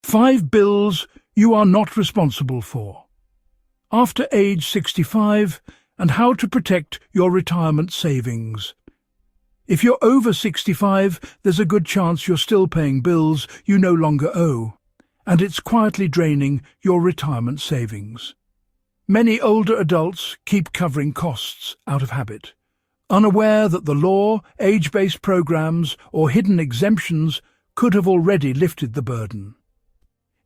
5 bills you are not responsible for. After age 65, and how to protect your retirement savings. If you're over 65, there's a good chance you're still paying bills you no longer owe, and it's quietly draining your retirement savings. Many older adults keep covering costs out of habit, unaware that the law, age-based programs, or hidden exemptions could have already lifted the burden.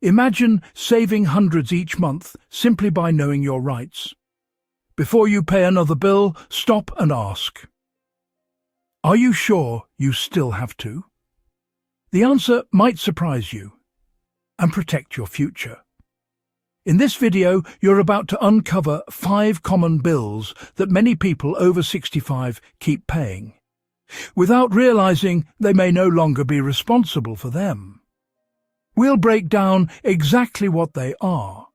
Imagine saving hundreds each month simply by knowing your rights. Before you pay another bill, stop and ask, are you sure you still have to? The answer might surprise you and protect your future. In this video, you're about to uncover 5 common bills that many people over 65 keep paying, without realizing they may no longer be responsible for them. We'll break down exactly what they are,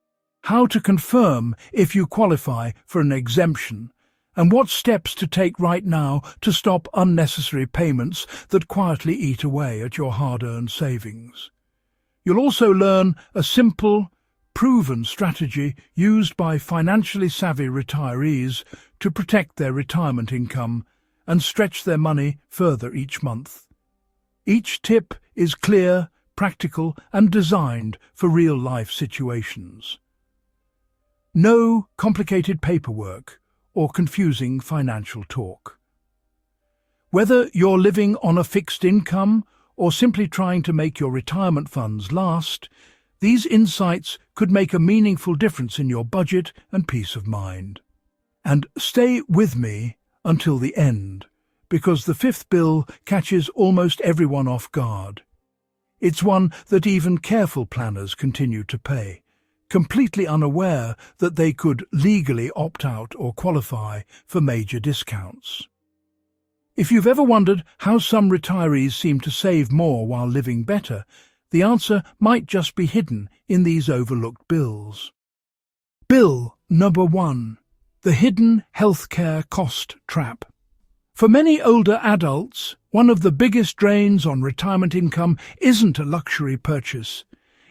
how to confirm if you qualify for an exemption, and what steps to take right now to stop unnecessary payments that quietly eat away at your hard-earned savings. You'll also learn a simple, proven strategy used by financially savvy retirees to protect their retirement income and stretch their money further each month. Each tip is clear, practical, and designed for real-life situations. No complicated paperwork or confusing financial talk. Whether you're living on a fixed income or simply trying to make your retirement funds last, these insights could make a meaningful difference in your budget and peace of mind. And stay with me until the end, because the 5th bill catches almost everyone off guard. It's one that even careful planners continue to pay, completely unaware that they could legally opt out or qualify for major discounts. If you've ever wondered how some retirees seem to save more while living better, the answer might just be hidden in these overlooked bills. Bill number 1. The hidden healthcare cost trap. For many older adults, one of the biggest drains on retirement income isn't a luxury purchase.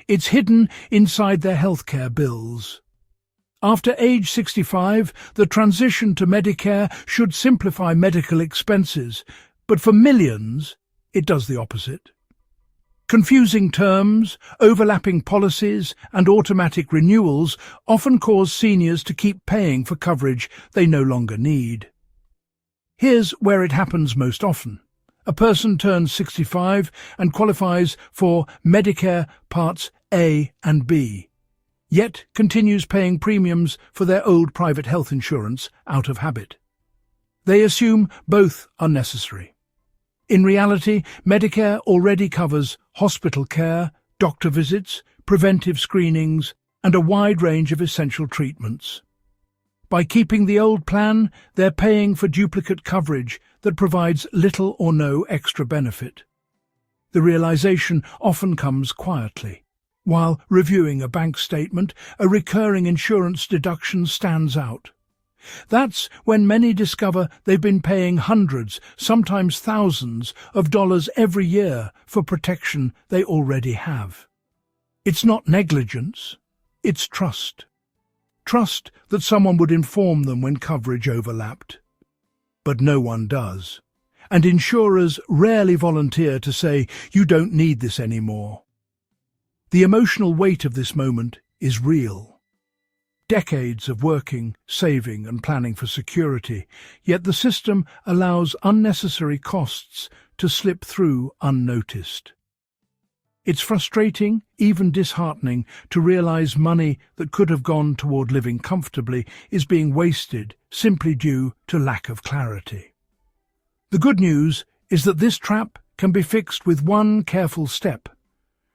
It's hidden inside their healthcare bills. After age 65, the transition to Medicare should simplify medical expenses, but for millions, it does the opposite. Confusing terms, overlapping policies, and automatic renewals often cause seniors to keep paying for coverage they no longer need. Here's where it happens most often. A person turns 65 and qualifies for Medicare Parts A and B, yet continues paying premiums for their old private health insurance out of habit. They assume both are necessary. In reality, Medicare already covers hospital care, doctor visits, preventive screenings, and a wide range of essential treatments. By keeping the old plan, they're paying for duplicate coverage that provides little or no extra benefit. The realization often comes quietly. While reviewing a bank statement, a recurring insurance deduction stands out. That's when many discover they've been paying hundreds, sometimes thousands, of dollars every year for protection they already have. It's not negligence, it's trust. Trust that someone would inform them when coverage overlapped. But no one does, and insurers rarely volunteer to say, "You don't need this anymore." The emotional weight of this moment is real. Decades of working, saving, and planning for security, yet the system allows unnecessary costs to slip through unnoticed. It's frustrating, even disheartening, to realize money that could have gone toward living comfortably is being wasted simply due to lack of clarity. The good news is that this trap can be fixed with one careful step.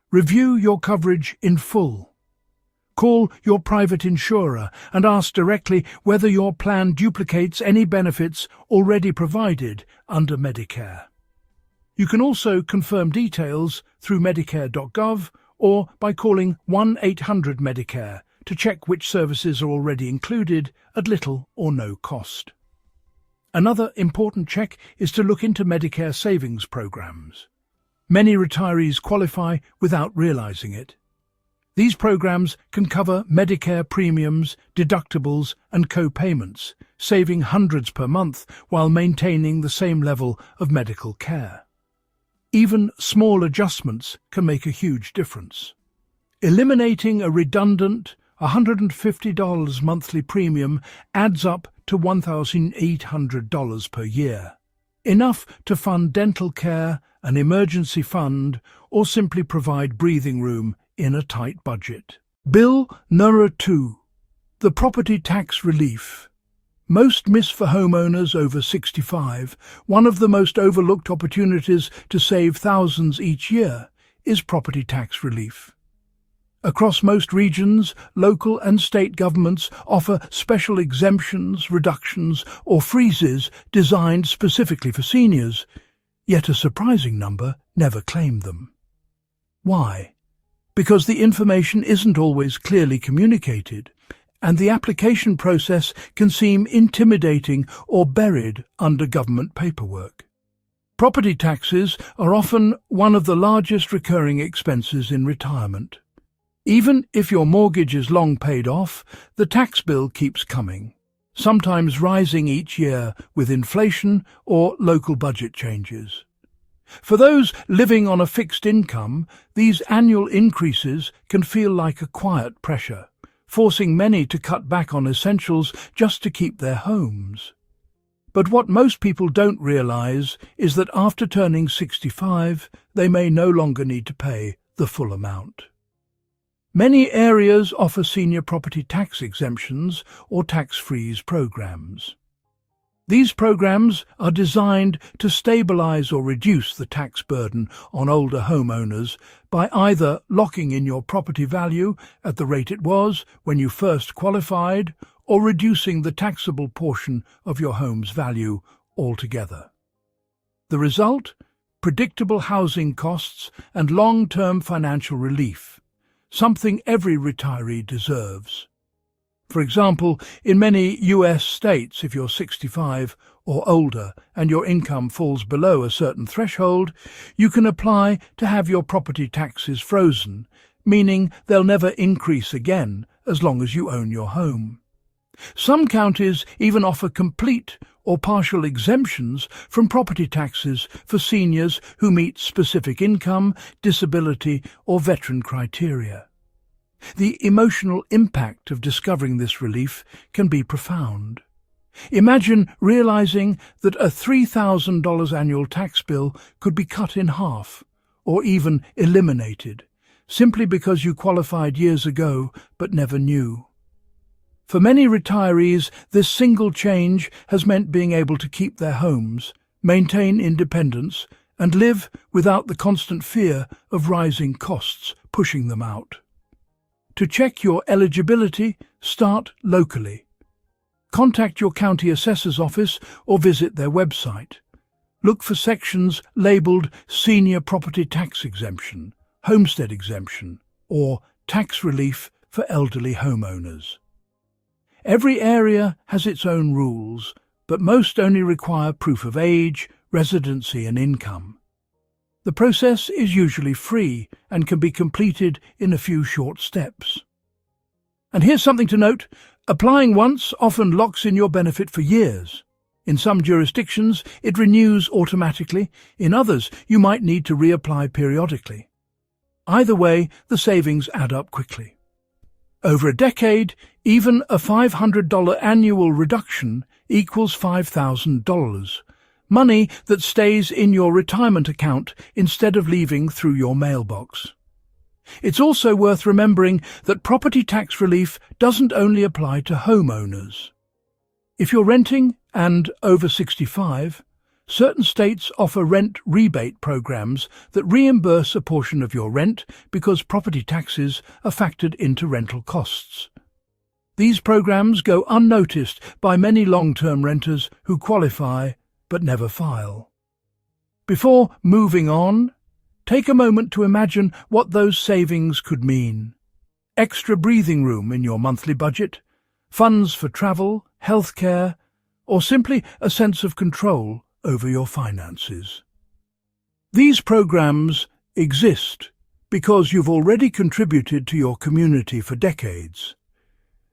Review your coverage in full. Call your private insurer and ask directly whether your plan duplicates any benefits already provided under Medicare. You can also confirm details through Medicare.gov or by calling 1-800-MEDICARE to check which services are already included at little or no cost. Another important check is to look into Medicare savings programs. Many retirees qualify without realizing it. These programs can cover Medicare premiums, deductibles, and co-payments, saving hundreds per month while maintaining the same level of medical care. Even small adjustments can make a huge difference. Eliminating a redundant $150 monthly premium adds up to $1,800 per year, enough to fund dental care, an emergency fund, or simply provide breathing room in a tight budget. Bill number 2. The property tax relief. Most miss for homeowners over 65. One of the most overlooked opportunities to save thousands each year is property tax relief. Across most regions, local and state governments offer special exemptions, reductions, or freezes designed specifically for seniors, yet a surprising number never claim them. Why? Because the information isn't always clearly communicated, and the application process can seem intimidating or buried under government paperwork. Property taxes are often one of the largest recurring expenses in retirement. Even if your mortgage is long paid off, the tax bill keeps coming, sometimes rising each year with inflation or local budget changes. For those living on a fixed income, these annual increases can feel like a quiet pressure, forcing many to cut back on essentials just to keep their homes. But what most people don't realize is that after turning 65, they may no longer need to pay the full amount. Many areas offer senior property tax exemptions or tax-freeze programs. These programs are designed to stabilize or reduce the tax burden on older homeowners by either locking in your property value at the rate it was when you first qualified or reducing the taxable portion of your home's value altogether. The result? Predictable housing costs and long-term financial relief, something every retiree deserves. For example, in many US states, if you're 65 or older and your income falls below a certain threshold, you can apply to have your property taxes frozen, meaning they'll never increase again as long as you own your home. Some counties even offer complete or partial exemptions from property taxes for seniors who meet specific income, disability, or veteran criteria. The emotional impact of discovering this relief can be profound. Imagine realizing that a $3,000 annual tax bill could be cut in half, or even eliminated, simply because you qualified years ago but never knew. For many retirees, this single change has meant being able to keep their homes, maintain independence, and live without the constant fear of rising costs pushing them out. To check your eligibility, start locally. Contact your county assessor's office or visit their website. Look for sections labeled Senior Property Tax Exemption, Homestead Exemption, or Tax Relief for Elderly Homeowners. Every area has its own rules, but most only require proof of age, residency, and income. The process is usually free and can be completed in a few short steps. And here's something to note: applying once often locks in your benefit for years. In some jurisdictions, it renews automatically. In others, you might need to reapply periodically. Either way, the savings add up quickly. Over a decade, even a $500 annual reduction equals $5,000. Money that stays in your retirement account instead of leaving through your mailbox. It's also worth remembering that property tax relief doesn't only apply to homeowners. If you're renting and over 65, certain states offer rent rebate programs that reimburse a portion of your rent because property taxes are factored into rental costs. These programs go unnoticed by many long-term renters who qualify but never file. Before moving on, take a moment to imagine what those savings could mean. Extra breathing room in your monthly budget, funds for travel, healthcare, or simply a sense of control over your finances. These programs exist because you've already contributed to your community for decades.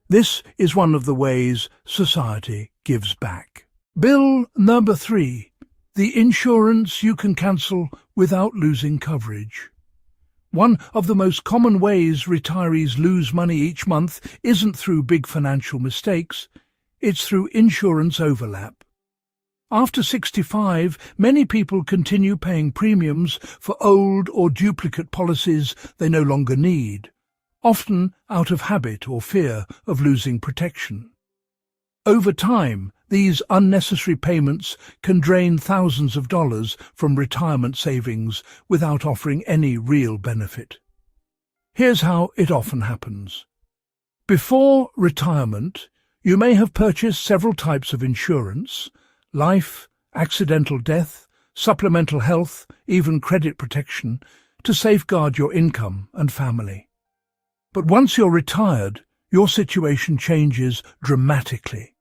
This is one of the ways society gives back. Bill number 3. The insurance you can cancel without losing coverage. One of the most common ways retirees lose money each month isn't through big financial mistakes, it's through insurance overlap. After 65, many people continue paying premiums for old or duplicate policies they no longer need, often out of habit or fear of losing protection. Over time, these unnecessary payments can drain thousands of dollars from retirement savings without offering any real benefit. Here's how it often happens. Before retirement, you may have purchased several types of insurance: life, accidental death, supplemental health, even credit protection, to safeguard your income and family. But once you're retired, your situation changes dramatically.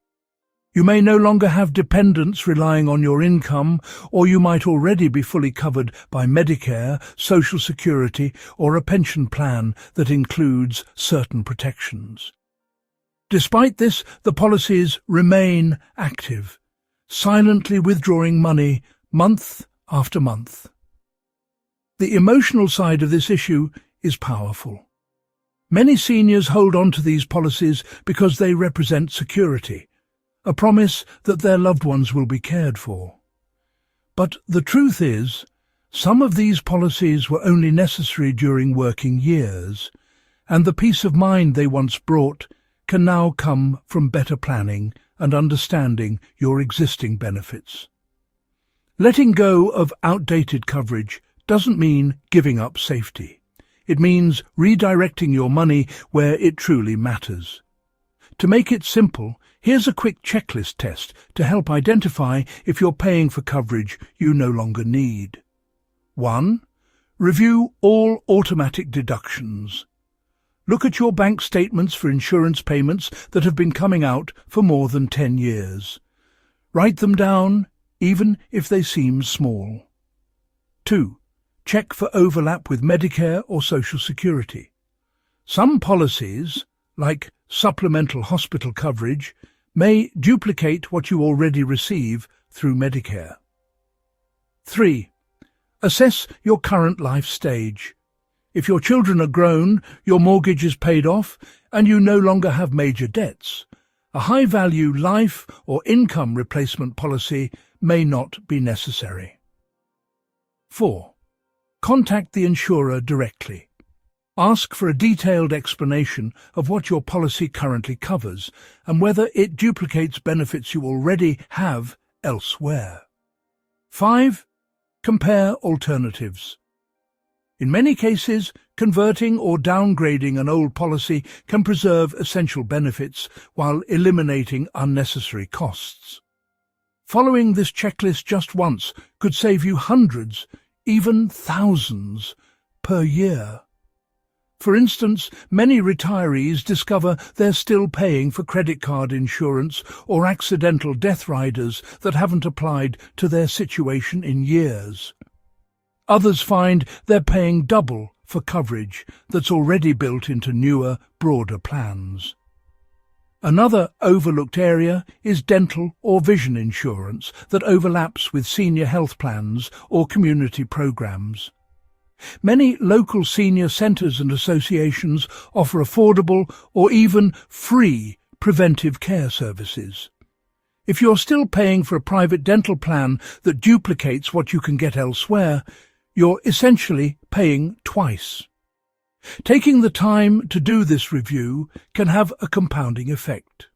You may no longer have dependents relying on your income, or you might already be fully covered by Medicare, Social Security, or a pension plan that includes certain protections. Despite this, the policies remain active, silently withdrawing money month after month. The emotional side of this issue is powerful. Many seniors hold on to these policies because they represent security, a promise that their loved ones will be cared for. But the truth is, some of these policies were only necessary during working years, and the peace of mind they once brought can now come from better planning and understanding your existing benefits. Letting go of outdated coverage doesn't mean giving up safety. It means redirecting your money where it truly matters. To make it simple, here's a quick checklist test to help identify if you're paying for coverage you no longer need. 1. Review all automatic deductions. Look at your bank statements for insurance payments that have been coming out for more than 10 years. Write them down, even if they seem small. 2. Check for overlap with Medicare or Social Security. Some policies, like supplemental hospital coverage, may duplicate what you already receive through Medicare. 3. Assess your current life stage. If your children are grown, your mortgage is paid off, and you no longer have major debts, a high-value life or income replacement policy may not be necessary. 4. Contact the insurer directly. Ask for a detailed explanation of what your policy currently covers and whether it duplicates benefits you already have elsewhere. 5. Compare alternatives. In many cases, converting or downgrading an old policy can preserve essential benefits while eliminating unnecessary costs. Following this checklist just once could save you hundreds, even thousands, per year. For instance, many retirees discover they're still paying for credit card insurance or accidental death riders that haven't applied to their situation in years. Others find they're paying double for coverage that's already built into newer, broader plans. Another overlooked area is dental or vision insurance that overlaps with senior health plans or community programs. Many local senior centres and associations offer affordable or even free preventive care services. If you're still paying for a private dental plan that duplicates what you can get elsewhere, you're essentially paying twice. Taking the time to do this review can have a compounding effect.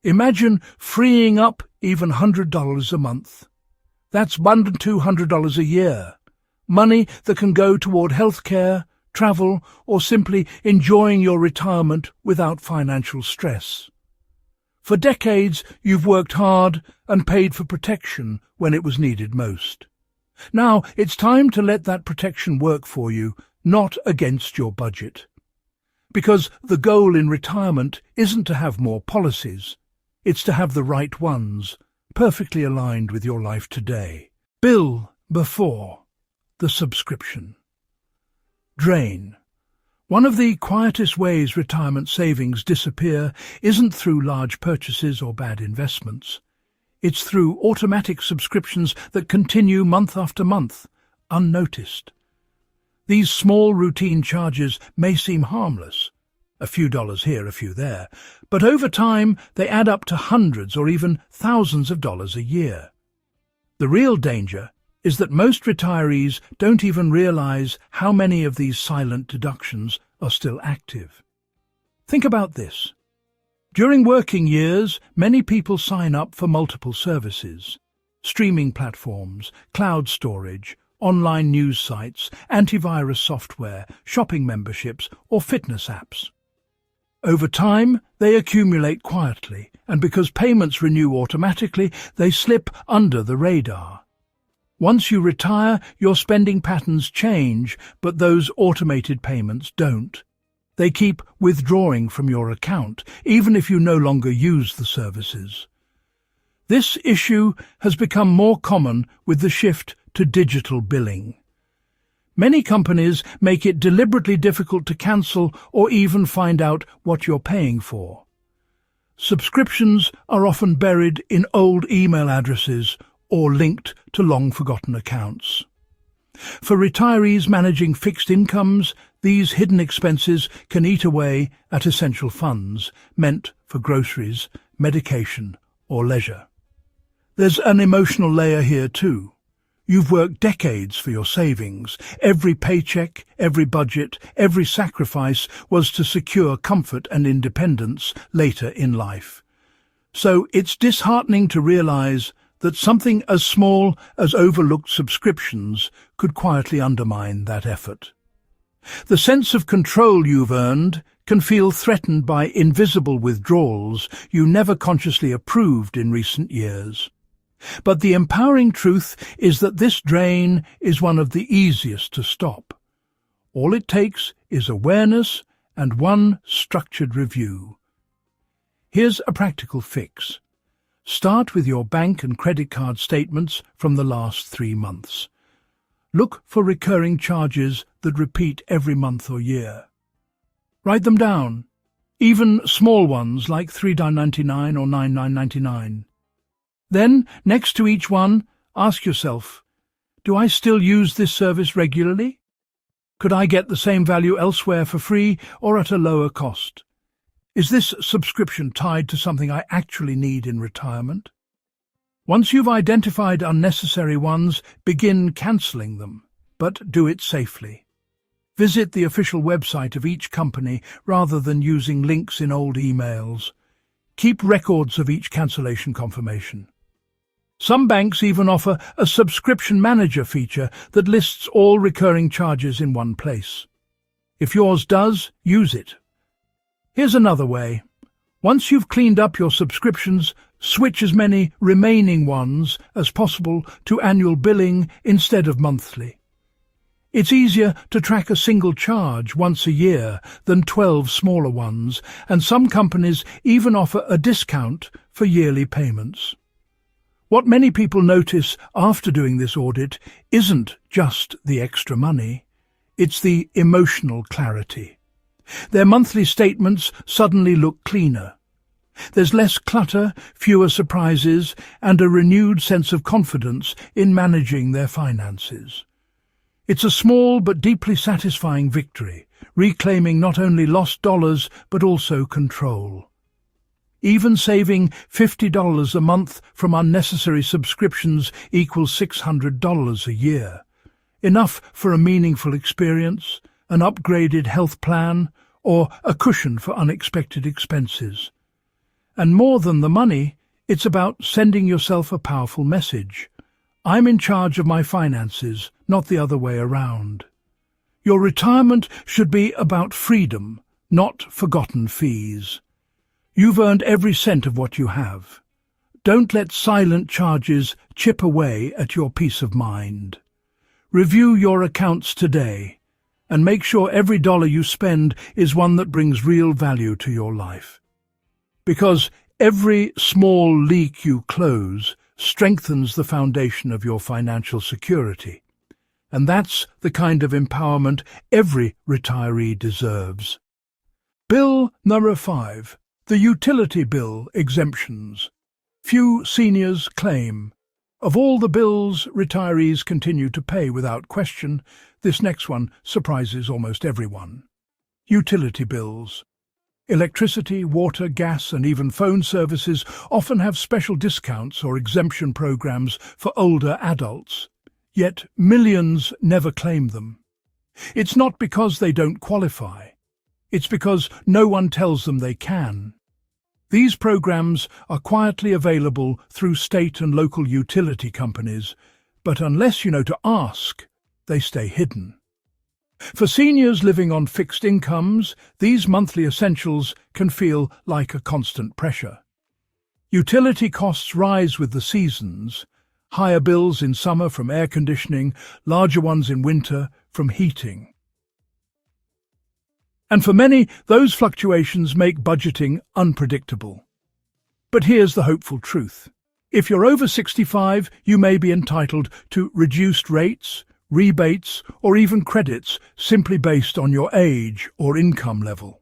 Imagine freeing up even $100 a month. That's $1,200 a year. Money that can go toward healthcare, travel, or simply enjoying your retirement without financial stress. For decades, you've worked hard and paid for protection when it was needed most. Now it's time to let that protection work for you, not against your budget. Because the goal in retirement isn't to have more policies, it's to have the right ones, perfectly aligned with your life today. Bill before the subscription. Drain. One of the quietest ways retirement savings disappear isn't through large purchases or bad investments. It's through automatic subscriptions that continue month after month, unnoticed. These small routine charges may seem harmless, a few dollars here, a few there, but over time they add up to hundreds or even thousands of dollars a year. The real danger is that most retirees don't even realize how many of these silent deductions are still active. Think about this. During working years, many people sign up for multiple services: streaming platforms, cloud storage, online news sites, antivirus software, shopping memberships, or fitness apps. Over time, they accumulate quietly, and because payments renew automatically, they slip under the radar. Once you retire, your spending patterns change, but those automated payments don't. They keep withdrawing from your account, even if you no longer use the services. This issue has become more common with the shift to digital billing. Many companies make it deliberately difficult to cancel or even find out what you're paying for. Subscriptions are often buried in old email addresses or linked to long-forgotten accounts. For retirees managing fixed incomes, these hidden expenses can eat away at essential funds meant for groceries, medication, or leisure. There's an emotional layer here too. You've worked decades for your savings. Every paycheck, every budget, every sacrifice was to secure comfort and independence later in life. So it's disheartening to realize that something as small as overlooked subscriptions could quietly undermine that effort. The sense of control you've earned can feel threatened by invisible withdrawals you never consciously approved in recent years. But the empowering truth is that this drain is one of the easiest to stop. All it takes is awareness and one structured review. Here's a practical fix. Start with your bank and credit card statements from the last 3 months. Look for recurring charges that repeat every month or year. Write them down, even small ones like $3.99 or $9.99. Then, next to each one, ask yourself, do I still use this service regularly? Could I get the same value elsewhere for free or at a lower cost? Is this subscription tied to something I actually need in retirement? Once you've identified unnecessary ones, begin cancelling them, but do it safely. Visit the official website of each company rather than using links in old emails. Keep records of each cancellation confirmation. Some banks even offer a subscription manager feature that lists all recurring charges in one place. If yours does, use it. Here's another way. Once you've cleaned up your subscriptions, switch as many remaining ones as possible to annual billing instead of monthly. It's easier to track a single charge once a year than 12 smaller ones, and some companies even offer a discount for yearly payments. What many people notice after doing this audit isn't just the extra money, it's the emotional clarity. Their monthly statements suddenly look cleaner. There's less clutter, fewer surprises, and a renewed sense of confidence in managing their finances. It's a small but deeply satisfying victory, reclaiming not only lost dollars but also control. Even saving $50 a month from unnecessary subscriptions equals $600 a year. Enough for a meaningful experience, an upgraded health plan, or a cushion for unexpected expenses. And more than the money, it's about sending yourself a powerful message. I'm in charge of my finances, not the other way around. Your retirement should be about freedom, not forgotten fees. You've earned every cent of what you have. Don't let silent charges chip away at your peace of mind. Review your accounts today, and make sure every dollar you spend is one that brings real value to your life. Because every small leak you close strengthens the foundation of your financial security. And that's the kind of empowerment every retiree deserves. Bill number 5. The utility bill exemptions. Few seniors claim. Of all the bills retirees continue to pay without question, this next one surprises almost everyone. Utility bills. Electricity, water, gas and even phone services often have special discounts or exemption programs for older adults. Yet millions never claim them. It's not because they don't qualify. It's because no one tells them they can. These programs are quietly available through state and local utility companies, but unless you know to ask, they stay hidden. For seniors living on fixed incomes, these monthly essentials can feel like a constant pressure. Utility costs rise with the seasons, higher bills in summer from air conditioning, larger ones in winter from heating. And for many, those fluctuations make budgeting unpredictable. But here's the hopeful truth. If you're over 65, you may be entitled to reduced rates, rebates, or even credits simply based on your age or income level.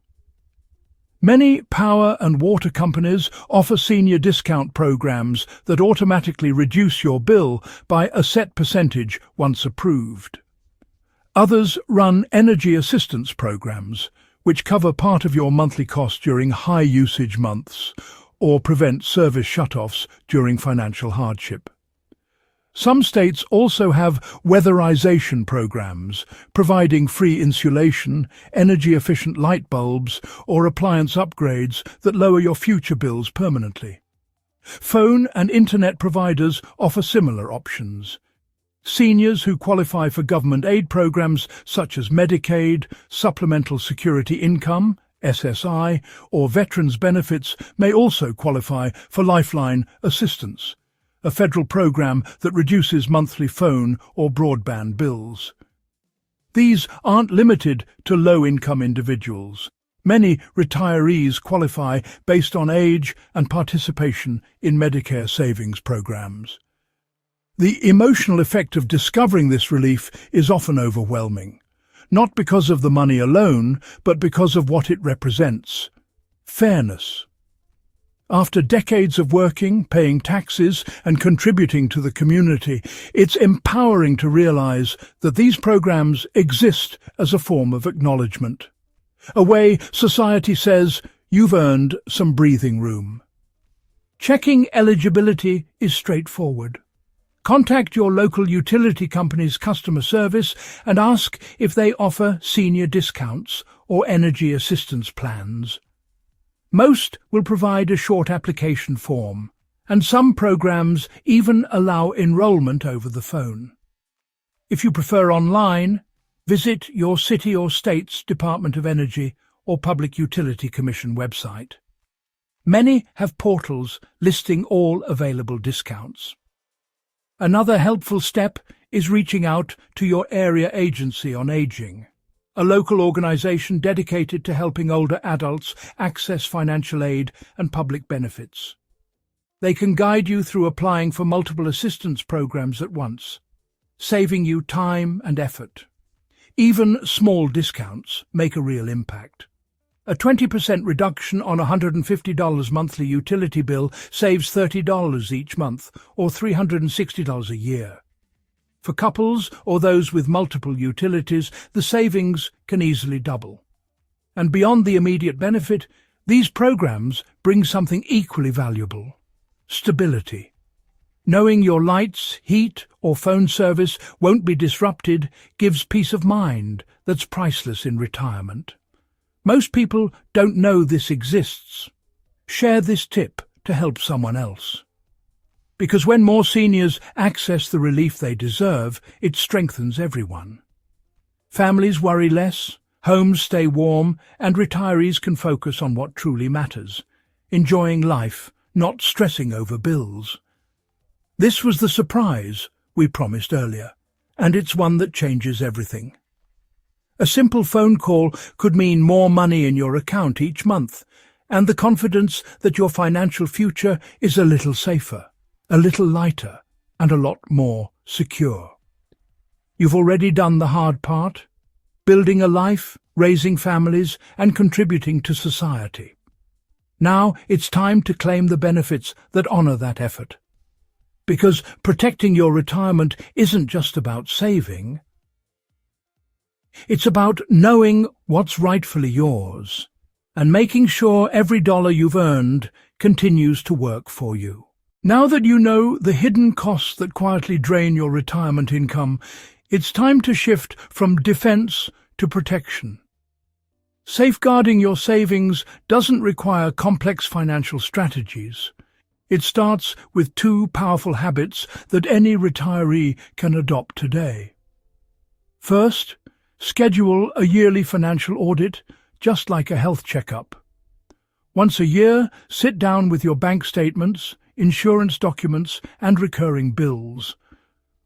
Many power and water companies offer senior discount programs that automatically reduce your bill by a set percentage once approved. Others run energy assistance programs, which cover part of your monthly cost during high-usage months or prevent service shutoffs during financial hardship. Some states also have weatherization programs, providing free insulation, energy-efficient light bulbs, or appliance upgrades that lower your future bills permanently. Phone and internet providers offer similar options. Seniors who qualify for government aid programs such as Medicaid, Supplemental Security Income, SSI, or Veterans Benefits may also qualify for Lifeline Assistance, a federal program that reduces monthly phone or broadband bills. These aren't limited to low-income individuals. Many retirees qualify based on age and participation in Medicare savings programs. The emotional effect of discovering this relief is often overwhelming, not because of the money alone, but because of what it represents: fairness. After decades of working, paying taxes, and contributing to the community, it's empowering to realize that these programs exist as a form of acknowledgement. A way society says, you've earned some breathing room. Checking eligibility is straightforward. Contact your local utility company's customer service and ask if they offer senior discounts or energy assistance plans. Most will provide a short application form, and some programs even allow enrollment over the phone. If you prefer online, visit your city or state's Department of Energy or Public Utility Commission website. Many have portals listing all available discounts. Another helpful step is reaching out to your area agency on aging, a local organization dedicated to helping older adults access financial aid and public benefits. They can guide you through applying for multiple assistance programs at once, saving you time and effort. Even small discounts make a real impact. A 20% reduction on a $150 monthly utility bill saves $30 each month, or $360 a year. For couples or those with multiple utilities, the savings can easily double. And beyond the immediate benefit, these programs bring something equally valuable: stability. Knowing your lights, heat, or phone service won't be disrupted gives peace of mind that's priceless in retirement. Most people don't know this exists. Share this tip to help someone else. Because when more seniors access the relief they deserve, it strengthens everyone. Families worry less, homes stay warm, and retirees can focus on what truly matters: enjoying life, not stressing over bills. This was the surprise we promised earlier, and it's one that changes everything. A simple phone call could mean more money in your account each month, and the confidence that your financial future is a little safer, a little lighter, and a lot more secure. You've already done the hard part, building a life, raising families, and contributing to society. Now it's time to claim the benefits that honor that effort. Because protecting your retirement isn't just about saving. It's about knowing what's rightfully yours and making sure every dollar you've earned continues to work for you. Now that you know the hidden costs that quietly drain your retirement income, it's time to shift from defense to protection. Safeguarding your savings doesn't require complex financial strategies. It starts with two powerful habits that any retiree can adopt today. First, schedule a yearly financial audit, just like a health checkup. Once a year, sit down with your bank statements, insurance documents, and recurring bills.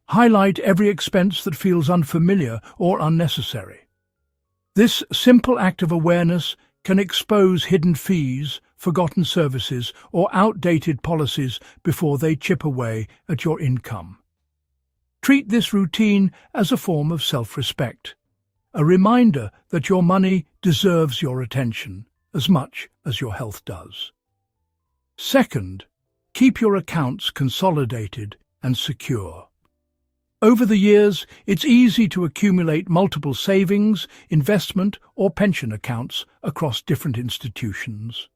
Highlight every expense that feels unfamiliar or unnecessary. This simple act of awareness can expose hidden fees, forgotten services, or outdated policies before they chip away at your income. Treat this routine as a form of self-respect, a reminder that your money deserves your attention as much as your health does. Second, keep your accounts consolidated and secure. Over the years, it's easy to accumulate multiple savings, investment, or pension accounts across different institutions.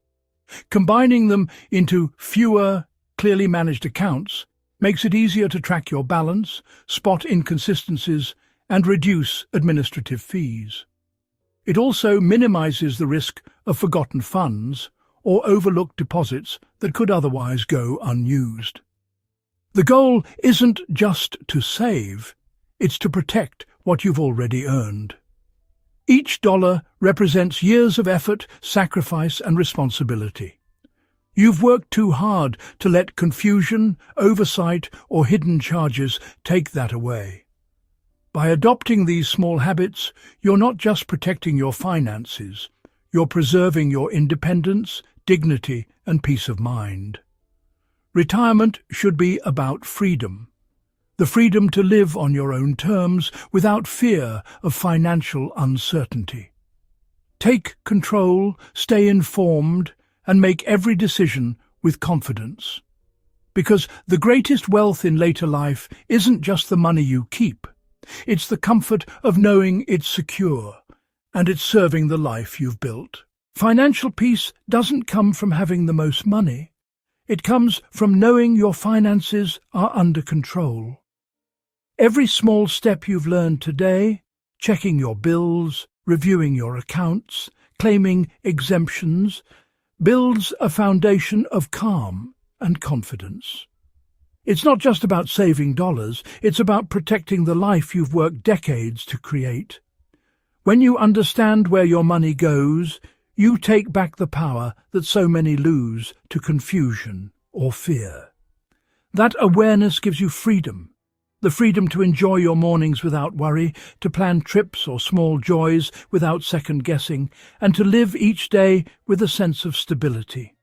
Combining them into fewer, clearly managed accounts makes it easier to track your balance, spot inconsistencies, and reduce administrative fees. It also minimizes the risk of forgotten funds or overlooked deposits that could otherwise go unused. The goal isn't just to save, it's to protect what you've already earned. Each dollar represents years of effort, sacrifice, and responsibility. You've worked too hard to let confusion, oversight, or hidden charges take that away. By adopting these small habits, you're not just protecting your finances, you're preserving your independence, dignity, and peace of mind. Retirement should be about freedom. The freedom to live on your own terms without fear of financial uncertainty. Take control, stay informed, and make every decision with confidence. Because the greatest wealth in later life isn't just the money you keep. It's the comfort of knowing it's secure and it's serving the life you've built. Financial peace doesn't come from having the most money. It comes from knowing your finances are under control. Every small step you've learned today, checking your bills, reviewing your accounts, claiming exemptions, builds a foundation of calm and confidence. It's not just about saving dollars, it's about protecting the life you've worked decades to create. When you understand where your money goes, you take back the power that so many lose to confusion or fear. That awareness gives you freedom. The freedom to enjoy your mornings without worry, to plan trips or small joys without second-guessing, and to live each day with a sense of stability.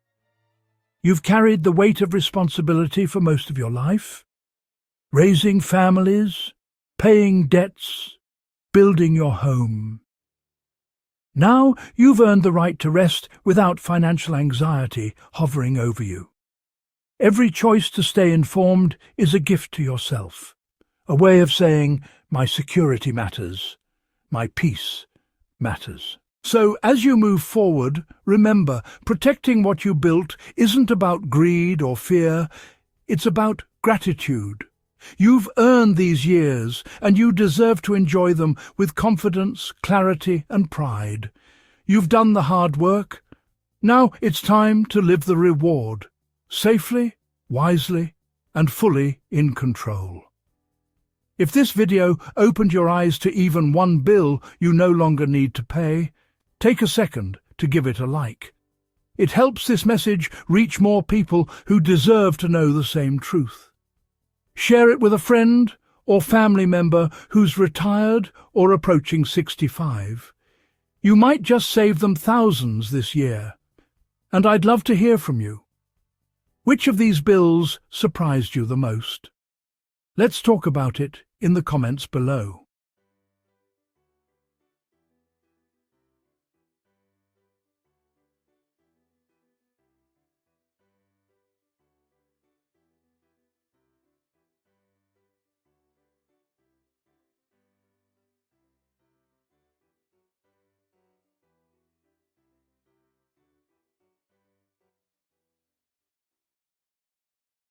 You've carried the weight of responsibility for most of your life, raising families, paying debts, building your home. Now you've earned the right to rest without financial anxiety hovering over you. Every choice to stay informed is a gift to yourself, a way of saying, my security matters, my peace matters. So as you move forward, remember, protecting what you built isn't about greed or fear, it's about gratitude. You've earned these years, and you deserve to enjoy them with confidence, clarity, and pride. You've done the hard work. Now it's time to live the reward, safely, wisely, and fully in control. If this video opened your eyes to even one bill you no longer need to pay, take a second to give it a like. It helps this message reach more people who deserve to know the same truth. Share it with a friend or family member who's retired or approaching 65. You might just save them thousands this year. And I'd love to hear from you. Which of these bills surprised you the most? Let's talk about it in the comments below.